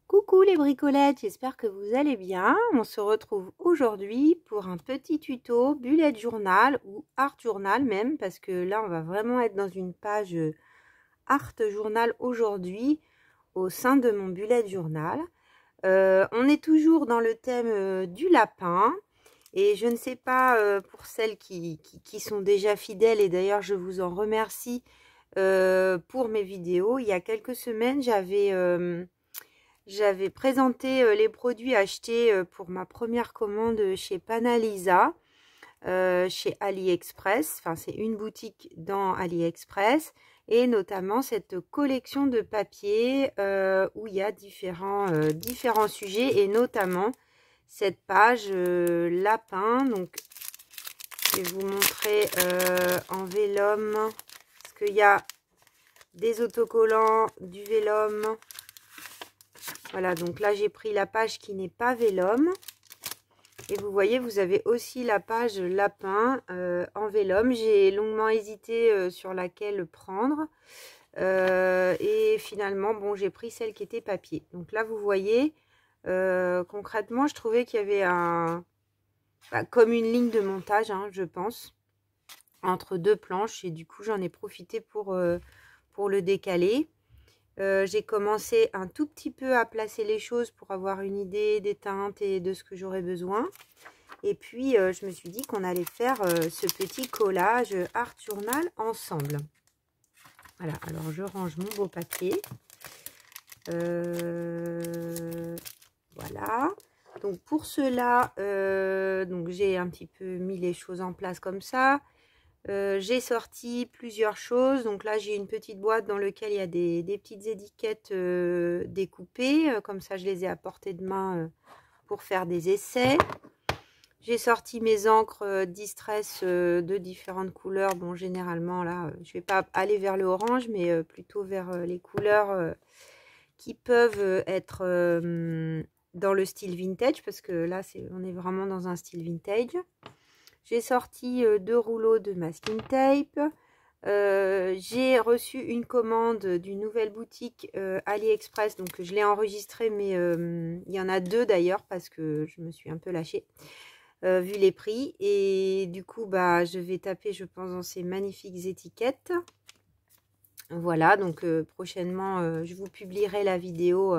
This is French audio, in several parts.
Coucou les bricolettes, j'espère que vous allez bien. On se retrouve aujourd'hui pour un petit tuto bullet journal ou art journal même, parce que là on va vraiment être dans une page art journal aujourd'hui au sein de mon bullet journal. On est toujours dans le thème du lapin et je ne sais pas pour celles qui sont déjà fidèles, et d'ailleurs je vous en remercie pour mes vidéos. Il y a quelques semaines j'avais présenté les produits achetés pour ma première commande chez Panalisa, chez AliExpress. Enfin, c'est une boutique dans AliExpress. Et notamment cette collection de papiers où il y a différents sujets. Et notamment cette page lapin. Donc, je vais vous montrer en vélum. Parce qu'il y a des autocollants, du vélum. Voilà, donc là j'ai pris la page qui n'est pas vélum. Et vous voyez, vous avez aussi la page lapin en vélum. J'ai longuement hésité sur laquelle prendre. Et finalement, bon, j'ai pris celle qui était papier. Donc là, vous voyez, concrètement, je trouvais qu'il y avait comme une ligne de montage, hein, je pense, entre deux planches. Et du coup, j'en ai profité pour le décaler. J'ai commencé un tout petit peu à placer les choses pour avoir une idée des teintes et de ce que j'aurais besoin. Et puis, je me suis dit qu'on allait faire ce petit collage art journal ensemble. Voilà, alors je range mon beau papier. Voilà. Donc, pour cela, donc j'ai un petit peu mis les choses en place comme ça. J'ai sorti plusieurs choses. Donc là, j'ai une petite boîte dans laquelle il y a des petites étiquettes découpées. Comme ça, je les ai à portée de main pour faire des essais. J'ai sorti mes encres Distress de différentes couleurs. Bon, généralement, là, je ne vais pas aller vers le orange, mais plutôt vers les couleurs qui peuvent être dans le style vintage. Parce que là, on est vraiment dans un style vintage. J'ai sorti 2 rouleaux de masking tape. J'ai reçu une commande d'une nouvelle boutique AliExpress. Donc, je l'ai enregistrée, mais il y en a 2 d'ailleurs parce que je me suis un peu lâchée vu les prix. Et du coup, bah, je vais taper, je pense, dans ces magnifiques étiquettes. Voilà, donc prochainement, je vous publierai la vidéo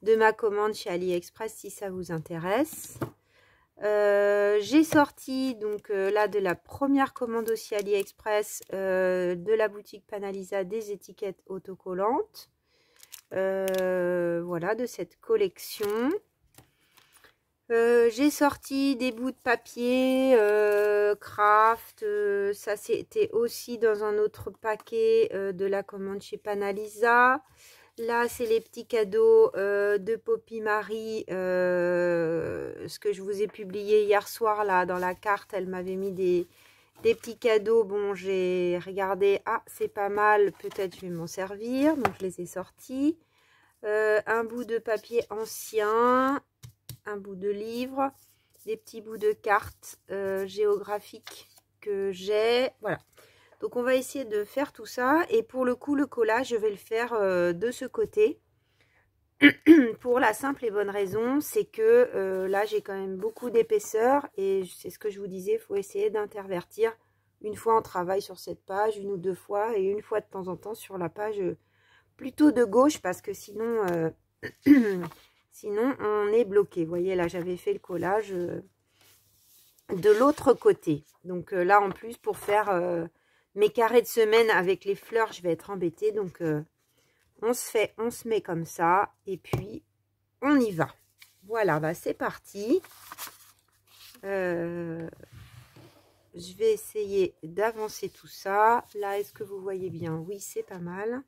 de ma commande chez AliExpress si ça vous intéresse. J'ai sorti donc là de la première commande aussi AliExpress de la boutique Panalisa des étiquettes autocollantes. Voilà, de cette collection. J'ai sorti des bouts de papier craft. Ça c'était aussi dans un autre paquet de la commande chez Panalisa. Là, c'est les petits cadeaux de Poppy Marie, ce que je vous ai publié hier soir, là, dans la carte. Elle m'avait mis des petits cadeaux. Bon, j'ai regardé, ah, c'est pas mal, peut-être je vais m'en servir. Donc, je les ai sortis. Un bout de papier ancien, un bout de livre, des petits bouts de cartes géographiques que j'ai. Voilà. Donc, on va essayer de faire tout ça. Et pour le coup, le collage, je vais le faire de ce côté. Pour la simple et bonne raison, c'est que là, j'ai quand même beaucoup d'épaisseur. Et c'est ce que je vous disais, il faut essayer d'intervertir. Une fois, on travaille sur cette page, 1 ou 2 fois. Et une fois de temps en temps sur la page plutôt de gauche. Parce que sinon, sinon on est bloqué. Vous voyez, là, j'avais fait le collage de l'autre côté. Donc là, en plus, pour faire... mes carrés de semaine avec les fleurs, je vais être embêtée. Donc, on se met comme ça. Et puis, on y va. Voilà, bah, c'est parti. Je vais essayer d'avancer tout ça. Là, est-ce que vous voyez bien? Oui, c'est pas mal.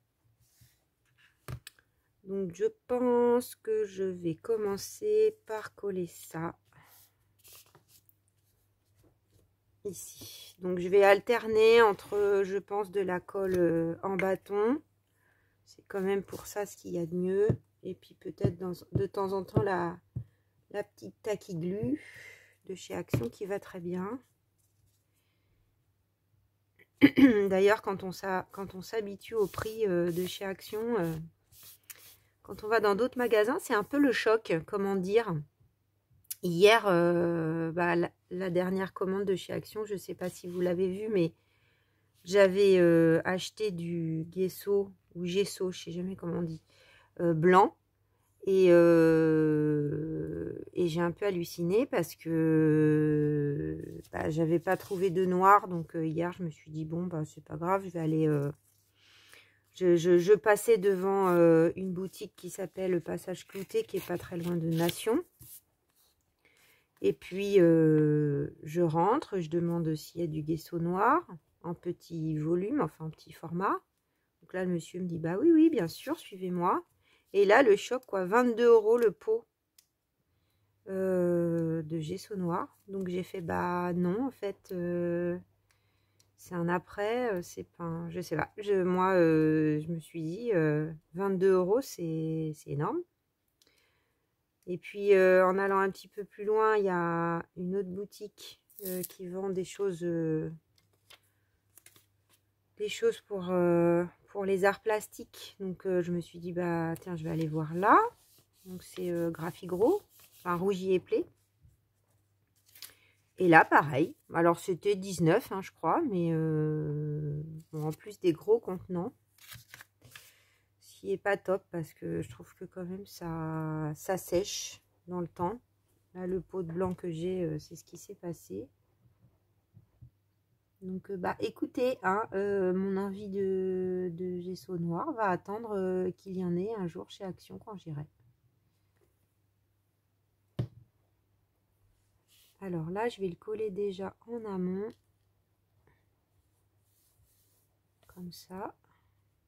Donc, je pense que je vais commencer par coller ça. Ici. Donc, je vais alterner entre, je pense, de la colle en bâton. C'est quand même pour ça ce qu'il y a de mieux. Et puis peut-être de temps en temps la petite tacky glue de chez Action qui va très bien. D'ailleurs, quand on s'habitue au prix de chez Action, Quand on va dans d'autres magasins, c'est un peu le choc, comment dire. Hier, bah, la dernière commande de chez Action, je ne sais pas si vous l'avez vu, mais j'avais acheté du gesso ou gesso, je ne sais jamais comment on dit, blanc. Et j'ai un peu halluciné parce que bah, j'avais pas trouvé de noir. Donc hier, je me suis dit, bon, bah, c'est pas grave, je vais aller... Je passais devant une boutique qui s'appelle le Passage Clouté, qui est pas très loin de Nation. Et puis, je rentre, je demande s'il y a du gesso noir en petit volume, enfin en petit format. Donc là, le monsieur me dit, bah oui, oui, bien sûr, suivez-moi. Et là, le choc, quoi, 22 € le pot de gesso noir. Donc j'ai fait, bah non, en fait, c'est un après, c'est pas, je sais pas. Moi, je me suis dit, 22 €, c'est énorme. Et puis, en allant un petit peu plus loin, il y a une autre boutique qui vend des choses pour les arts plastiques. Donc, je me suis dit, bah tiens, je vais aller voir là. Donc, c'est Graphigro, enfin Rougier et Play. Et là, pareil. Alors, c'était 19, hein, je crois, mais bon, en plus des gros contenants. Ce qui est pas top parce que je trouve que quand même ça sèche dans le temps. Là, le pot de blanc que j'ai, c'est ce qui s'est passé. Donc, bah, écoutez, hein, mon envie de gesso noir va attendre qu'il y en ait un jour chez Action quand j'irai. Alors là, je vais le coller déjà en amont. Comme ça.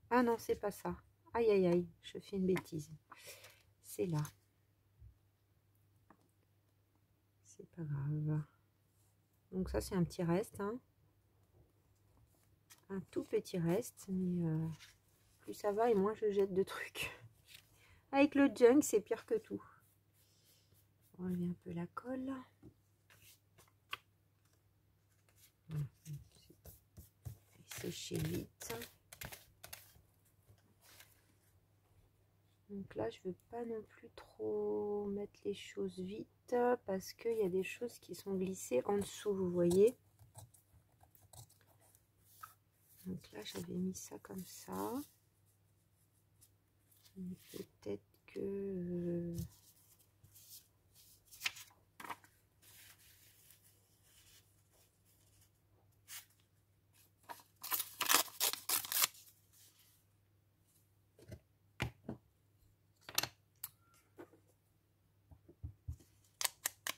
Ah non, c'est pas ça. Aïe, aïe, aïe, je fais une bêtise. C'est là. C'est pas grave. Donc ça, c'est un petit reste. Hein. Un tout petit reste. Mais plus ça va et moins je jette de trucs. Avec le junk, c'est pire que tout. On enlève un peu la colle. Sécher vite. Donc là, je veux pas non plus trop mettre les choses vite parce qu'il y a des choses qui sont glissées en dessous, vous voyez. Donc là, j'avais mis ça comme ça. Peut-être que...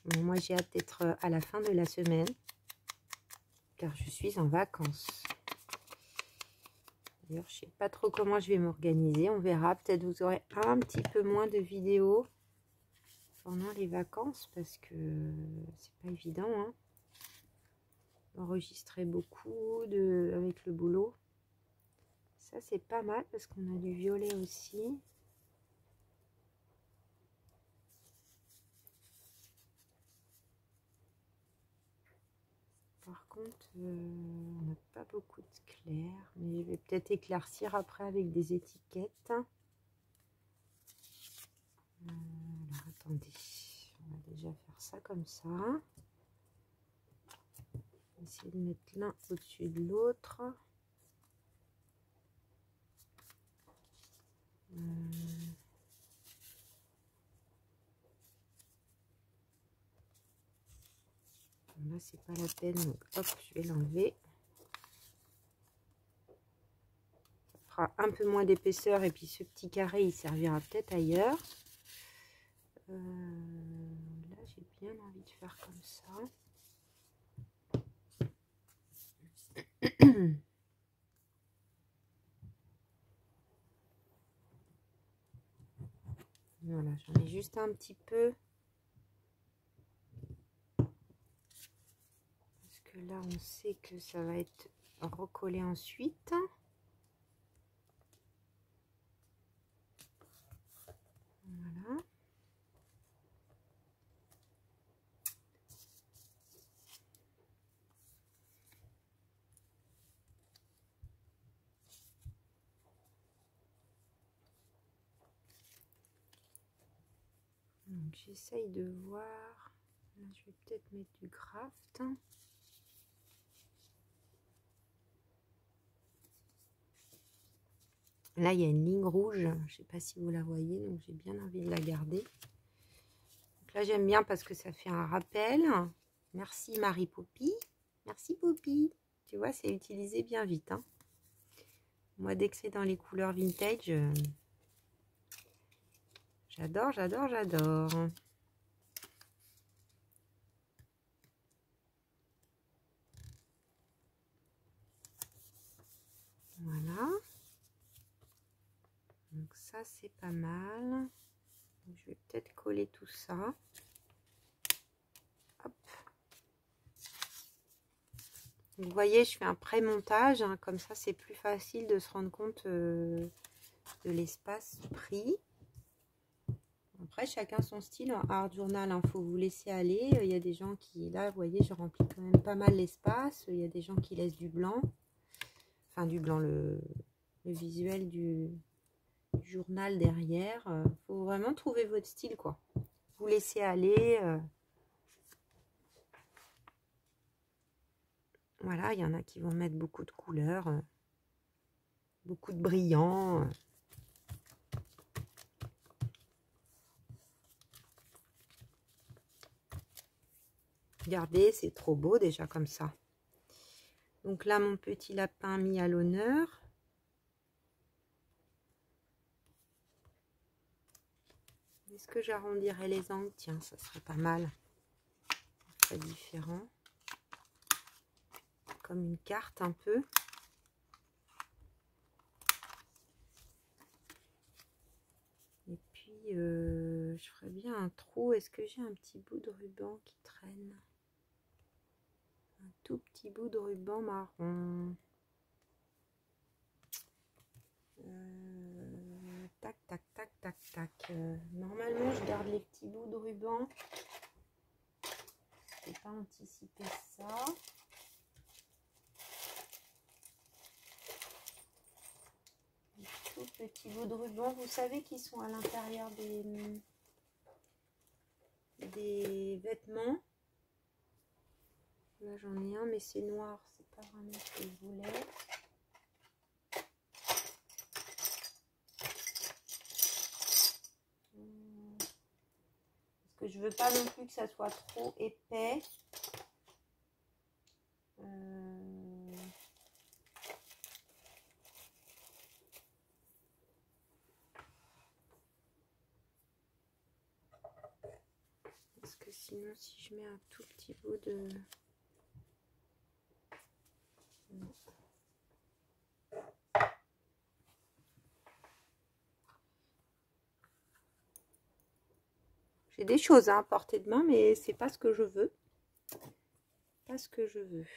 Bon, moi, j'ai hâte d'être à la fin de la semaine, car je suis en vacances. D'ailleurs, je ne sais pas trop comment je vais m'organiser. On verra. Peut-être vous aurez un petit peu moins de vidéos pendant les vacances, parce que c'est pas évident. Hein. Enregistrer beaucoup avec le boulot. Ça, c'est pas mal, parce qu'on a du violet aussi. Par contre, on n'a pas beaucoup de clair, mais je vais peut-être éclaircir après avec des étiquettes. Alors, attendez, on va déjà faire ça comme ça. Essayer de mettre l'un au-dessus de l'autre. Là, c'est pas la peine, donc hop, je vais l'enlever. Ça fera un peu moins d'épaisseur et puis ce petit carré, il servira peut-être ailleurs. Là, j'ai bien envie de faire comme ça. Voilà, j'en ai juste un petit peu. Parce que là, on sait que ça va être recollé ensuite. Voilà. Donc j'essaye de voir. Là, je vais peut-être mettre du craft. Là, il y a une ligne rouge. Je ne sais pas si vous la voyez, donc j'ai bien envie de la garder. Donc là, j'aime bien parce que ça fait un rappel. Merci Marie Poppy. Merci Poppy. Tu vois, c'est utilisé bien vite. Hein. Moi, dès que c'est dans les couleurs vintage, j'adore, j'adore, j'adore. Voilà. Donc ça, c'est pas mal. Donc, je vais peut-être coller tout ça. Hop. Vous voyez, je fais un pré-montage. Hein, comme ça, c'est plus facile de se rendre compte de l'espace pris. Après, chacun son style. Art journal, il faut vous laisser aller. Il y a des gens qui, là, vous voyez, je remplis quand même pas mal l'espace. Il y a des gens qui laissent du blanc. Enfin, du blanc, le visuel du journal derrière. Faut vraiment trouver votre style, quoi. Vous laissez aller. Voilà, il y en a qui vont mettre beaucoup de couleurs, beaucoup de brillants. Regardez, c'est trop beau déjà comme ça. Donc là, mon petit lapin mis à l'honneur. Est-ce que j'arrondirais les angles? Tiens, ça serait pas mal. Très différent. Comme une carte un peu. Et puis, je ferais bien un trou. Est-ce que j'ai un petit bout de ruban qui traîne? Un tout petit bout de ruban marron. Tac, tac, tac, tac, tac. Normalement, je garde les petits bouts de ruban. Je n'ai pas anticipé ça. Les tout petits bouts de ruban, vous savez qu'ils sont à l'intérieur des vêtements. Là, j'en ai un, mais c'est noir. C'est pas vraiment ce que je voulais. Parce que je veux pas non plus que ça soit trop épais. Parce que sinon, si je mets un tout petit bout de... Non. J'ai des choses à portée de main, mais c'est pas ce que je veux. Pas ce que je veux.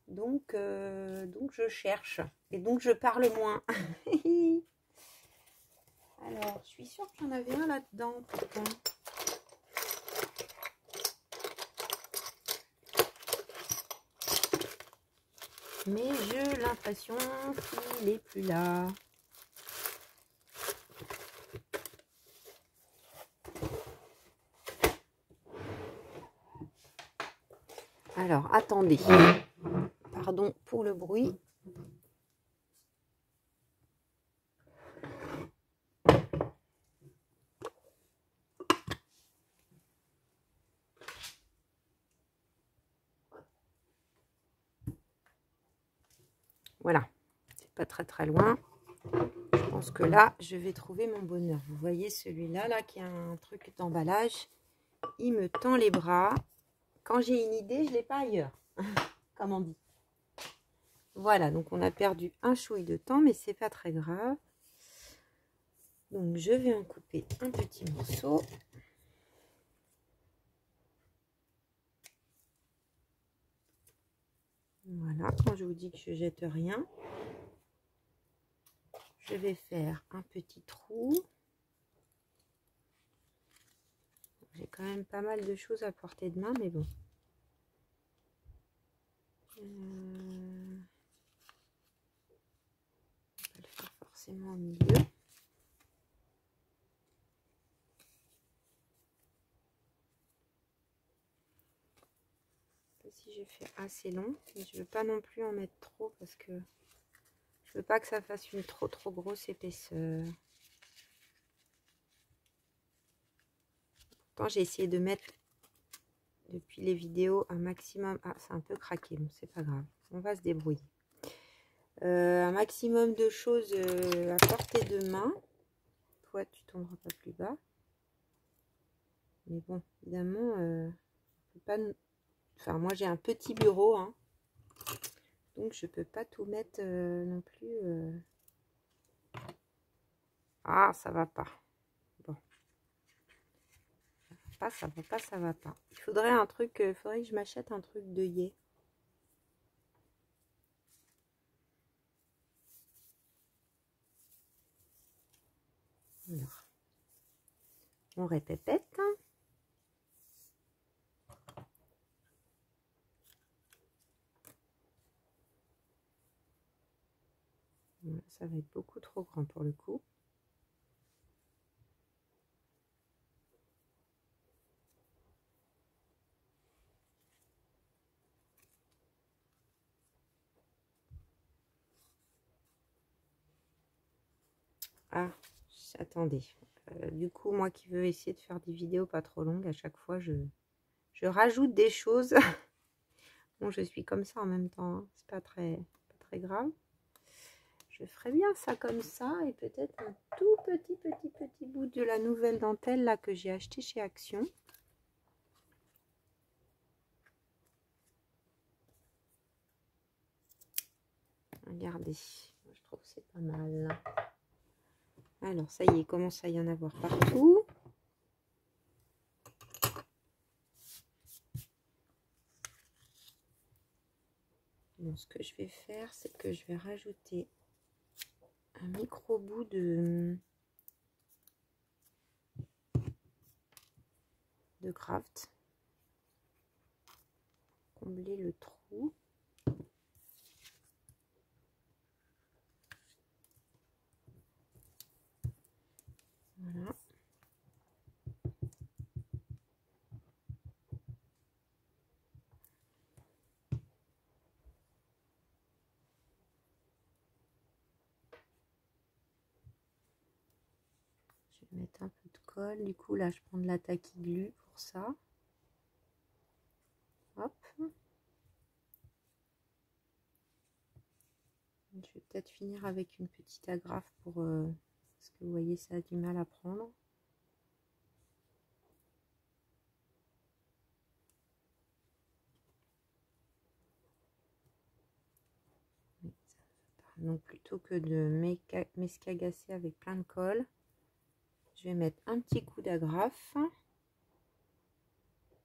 Donc je cherche. Et donc, je parle moins. Alors, je suis sûre que j'en avais un là-dedans. Mais j'ai l'impression qu'il n'est plus là. Alors, attendez. Pardon pour le bruit. Voilà, c'est pas très loin. Je pense que là, je vais trouver mon bonheur. Vous voyez celui-là, là, qui a un truc d'emballage. Il me tend les bras. Quand j'ai une idée, je ne l'ai pas ailleurs, comme on dit. Voilà, donc on a perdu un chouï de temps, mais c'est pas très grave. Donc je vais en couper un petit morceau. Voilà, quand je vous dis que je jette rien, je vais faire un petit trou. J'ai quand même pas mal de choses à portée de main, mais bon. On va le faire forcément au milieu. Si j'ai fait assez long, mais je veux pas non plus en mettre trop parce que je veux pas que ça fasse une trop grosse épaisseur. Pourtant j'ai essayé de mettre depuis les vidéos un maximum. Ah, c'est un peu craqué, bon c'est pas grave, on va se débrouiller. Un maximum de choses à portée de main. Toi tu tomberas pas plus bas, mais bon évidemment on peut pas. Enfin moi j'ai un petit bureau, hein. Donc je peux pas tout mettre non plus. Ah, ça va pas. Bon. Ça va pas, ça va pas. Il faudrait un truc, faudrait que je m'achète un truc d'œillet. Alors, on répète. Ça va être beaucoup trop grand pour le coup. Ah, attendez. Du coup, moi qui veux essayer de faire des vidéos pas trop longues, à chaque fois, je rajoute des choses. Bon, je suis comme ça en même temps, hein. C'est pas très grave. Je ferais bien ça comme ça et peut-être un tout petit bout de la nouvelle dentelle là que j'ai acheté chez Action. Regardez, je trouve que c'est pas mal. Alors ça y est, il commence à y en avoir partout. Bon, ce que je vais faire, c'est que je vais rajouter un micro bout de craft. Combler le trou. Voilà. Je vais mettre un peu de colle. Du coup, là, je prends de la tacky glue pour ça. Hop. Je vais peut-être finir avec une petite agrafe pour... parce que vous voyez, ça a du mal à prendre. Donc plutôt que de m'escagasser avec plein de colle, je vais mettre un petit coup d'agrafe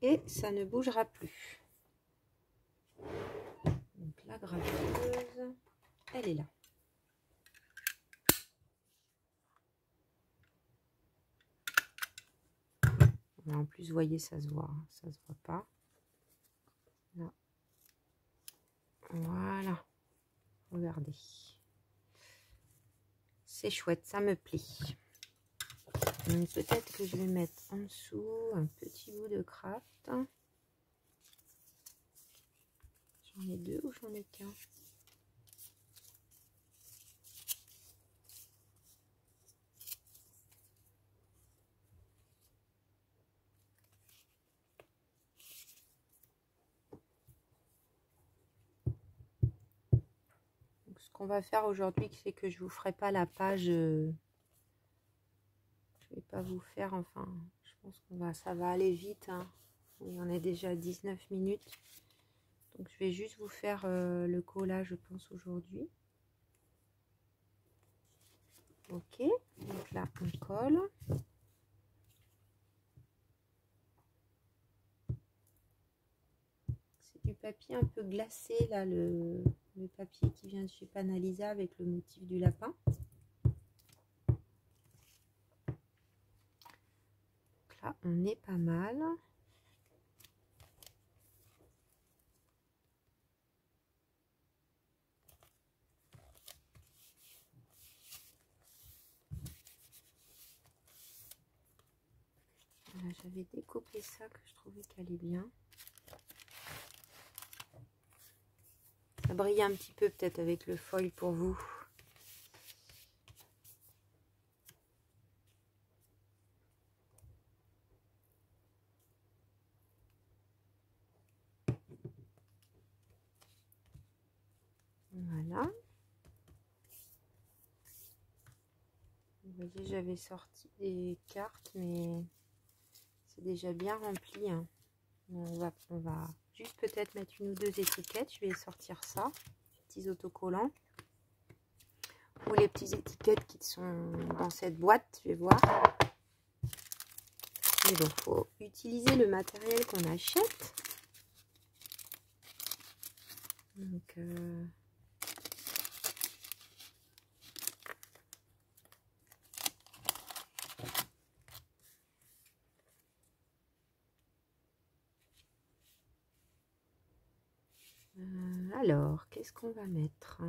et ça ne bougera plus. Donc la graffeuse, elle est là. En plus, vous voyez, ça se voit, hein, ça se voit pas. Là. Voilà. Regardez. C'est chouette, ça me plaît. Peut-être que je vais mettre en dessous un petit bout de craft. J'en ai deux ou j'en ai qu'un? Ce qu'on va faire aujourd'hui, c'est que je vous ferai pas la page. Je vais pas vous faire, enfin, je pense ça va aller vite. Hein. Il y en a déjà 19 minutes. Donc je vais juste vous faire le collage, je pense, aujourd'hui. Ok, donc là on colle. C'est du papier un peu glacé, là, le papier qui vient de chez Panalisa avec le motif du lapin. Donc là, on est pas mal. j'avais découpé ça que je trouvais qu'elle est bien. Ça brille un petit peu peut-être avec le foil pour vous. Voilà. Vous voyez, j'avais sorti des cartes, mais c'est déjà bien rempli. Hein. On va juste peut-être mettre une ou deux étiquettes. Je vais sortir ça, les petits autocollants. Ou les petites étiquettes qui sont dans cette boîte, je vais voir. Et donc, il faut utiliser le matériel qu'on achète. Donc, alors, qu'est-ce qu'on va mettre?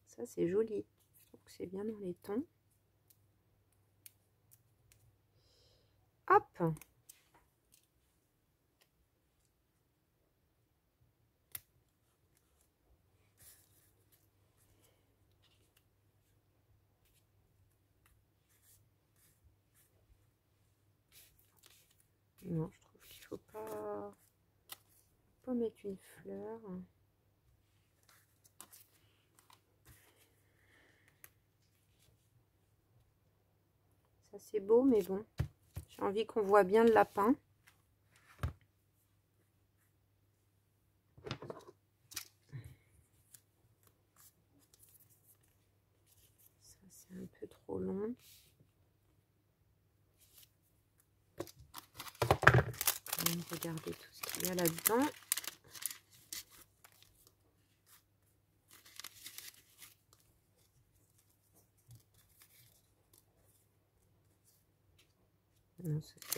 Ça, c'est joli. Je trouve que c'est bien dans les tons. Hop! Non, je trouve qu'il faut pas mettre une fleur. Ça, c'est beau, mais bon. J'ai envie qu'on voit bien le lapin. Ça, c'est un peu trop long. On va regarder tout ce qu'il y a là-dedans.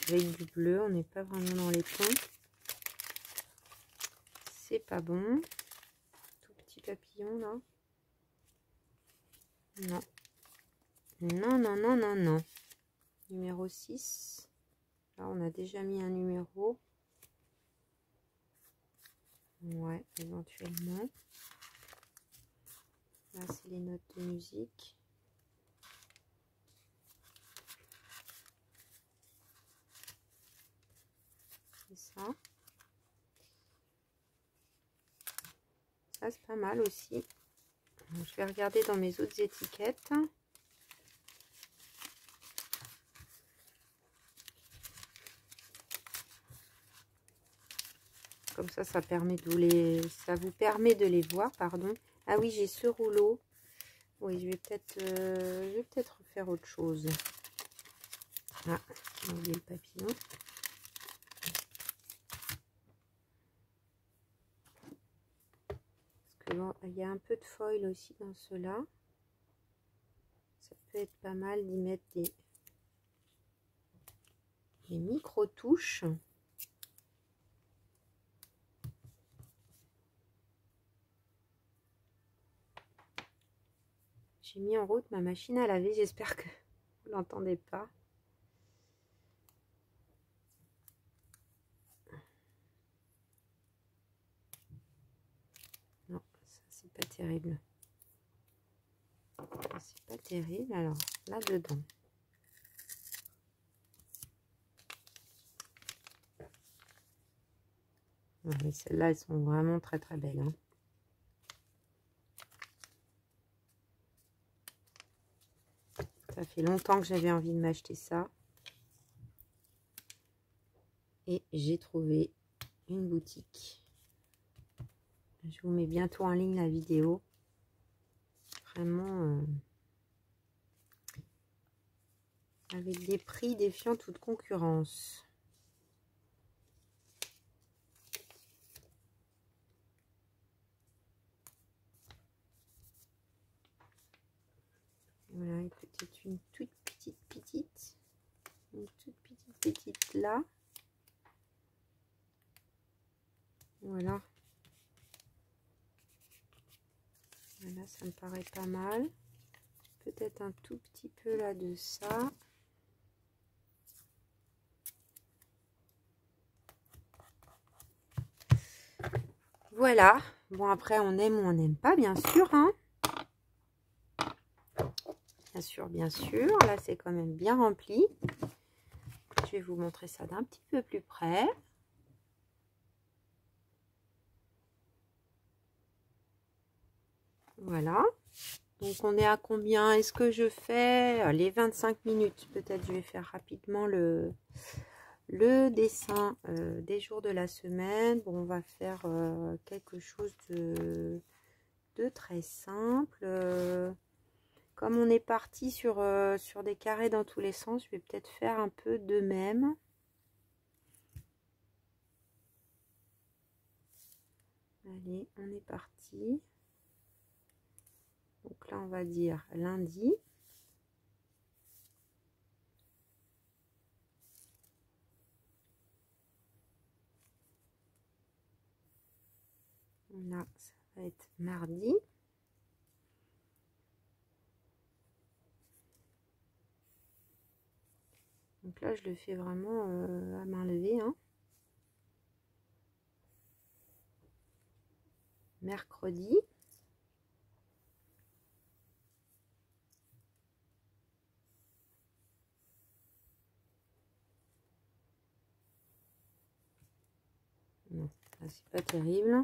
Avec du bleu, on n'est pas vraiment dans les tons. C'est pas bon. Tout petit papillon là. Non. Non, non, non, non, non. Numéro 6. Là, on a déjà mis un numéro. Ouais, éventuellement. Là, c'est les notes de musique. C'est ça. Ça, c'est pas mal aussi. Je vais regarder dans mes autres étiquettes. Comme ça permet de ça vous permet de les voir, pardon. Ah oui, j'ai ce rouleau. Oui, je vais peut-être faire autre chose. Ah, j'ai oublié le papillon. Parce que bon, il y a un peu de foil aussi dans ceux-là. Ça peut être pas mal d'y mettre des micro-touches. J'ai mis en route ma machine à laver, j'espère que vous l'entendez pas. Non, ça c'est pas terrible. C'est pas terrible, alors là-dedans. Ouais, celles-là, elles sont vraiment très très belles. Hein. Ça fait longtemps que j'avais envie de m'acheter ça. Et j'ai trouvé une boutique. Je vous mets bientôt en ligne la vidéo. Vraiment avec des prix défiant toute concurrence. Voilà, peut-être une toute petite. Une toute petite là. Voilà. Voilà, ça me paraît pas mal. Peut-être un tout petit peu là de ça. voilà. Bon, après, on aime ou on n'aime pas, bien sûr. Hein. Bien sûr, bien sûr. Là, c'est quand même bien rempli. Je vais vous montrer ça d'un petit peu plus près. Voilà. Donc, on est à combien? Est-ce que je fais les 25 minutes? Peut-être je vais faire rapidement le dessin des jours de la semaine. Bon, on va faire quelque chose de très simple. Comme on est parti sur des carrés dans tous les sens, je vais peut-être faire un peu de même. Allez, on est parti. Donc là, on va dire lundi. Là, ça va être mardi. Donc là, je le fais vraiment à main levée. Hein. Mercredi. Non, là, c'est pas terrible.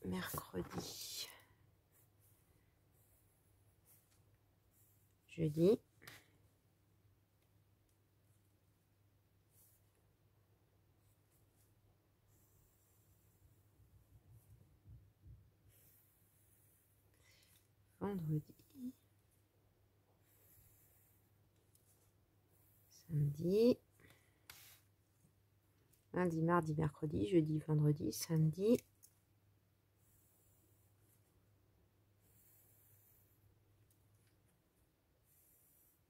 Mercredi. Jeudi. Vendredi. Samedi. Lundi, mardi, mercredi, jeudi, vendredi, samedi.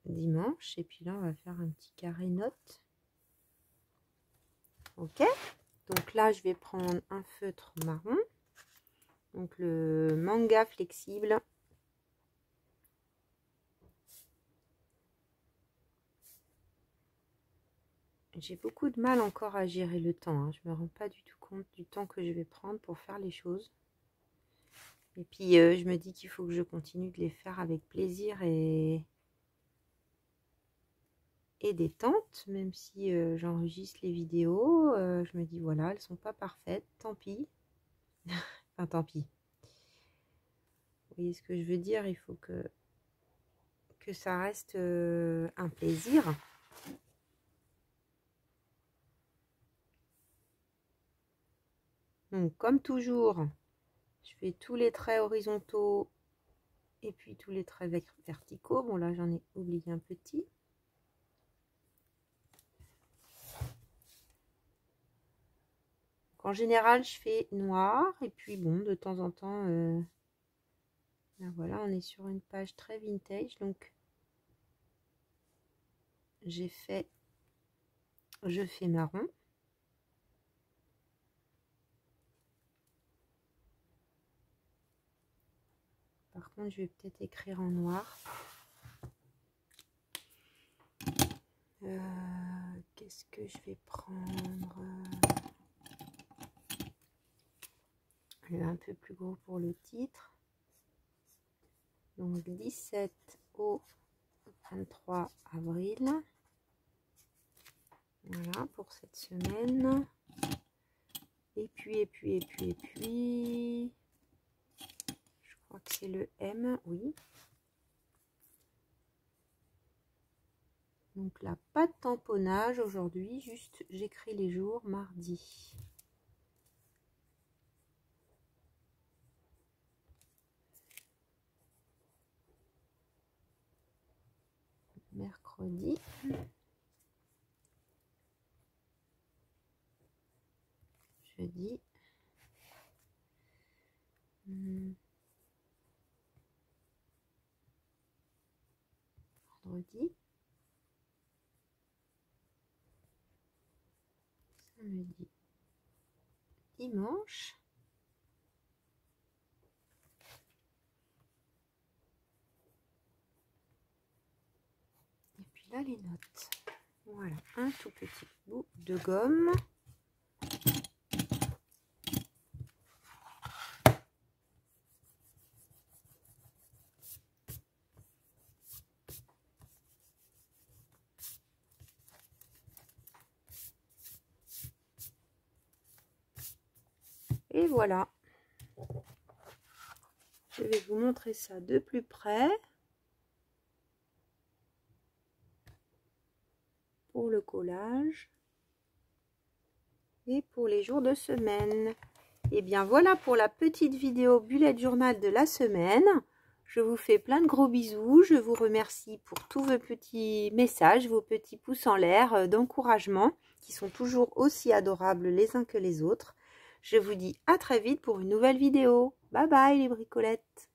Dimanche. Et puis là, on va faire un petit carré note. Ok. Donc là, je vais prendre un feutre marron. Donc le manga flexible. J'ai beaucoup de mal encore à gérer le temps. Hein. Je ne me rends pas du tout compte du temps que je vais prendre pour faire les choses. Et puis, je me dis qu'il faut que je continue de les faire avec plaisir et détente. Même si j'enregistre les vidéos, je me dis, voilà, elles ne sont pas parfaites. Tant pis. Enfin, tant pis. Vous voyez ce que je veux dire? Il faut que ça reste un plaisir. Donc, comme toujours, je fais tous les traits horizontaux et puis tous les traits verticaux. Bon, là, j'en ai oublié un petit. En général, je fais noir. Et puis, bon, de temps en temps, ben voilà, on est sur une page très vintage. Donc, je fais marron. Par contre, je vais peut-être écrire en noir. Qu'est-ce que je vais prendre? Un peu plus gros pour le titre. Donc 17 au 23 avril. Voilà pour cette semaine. Et puis, je crois que c'est le M, oui. Donc là, pas de tamponnage aujourd'hui, juste j'écris les jours mardi. Mercredi. Jeudi. Vendredi. Samedi. Dimanche. Et puis là, les notes. Voilà, un tout petit bout de gomme. Et voilà. Je vais vous montrer ça de plus près. Pour le collage. Et pour les jours de semaine. Et bien voilà pour la petite vidéo bullet journal de la semaine. Je vous fais plein de gros bisous. Je vous remercie pour tous vos petits messages, vos petits pouces en l'air d'encouragement qui sont toujours aussi adorables les uns que les autres. Je vous dis à très vite pour une nouvelle vidéo. Bye bye les bricolettes.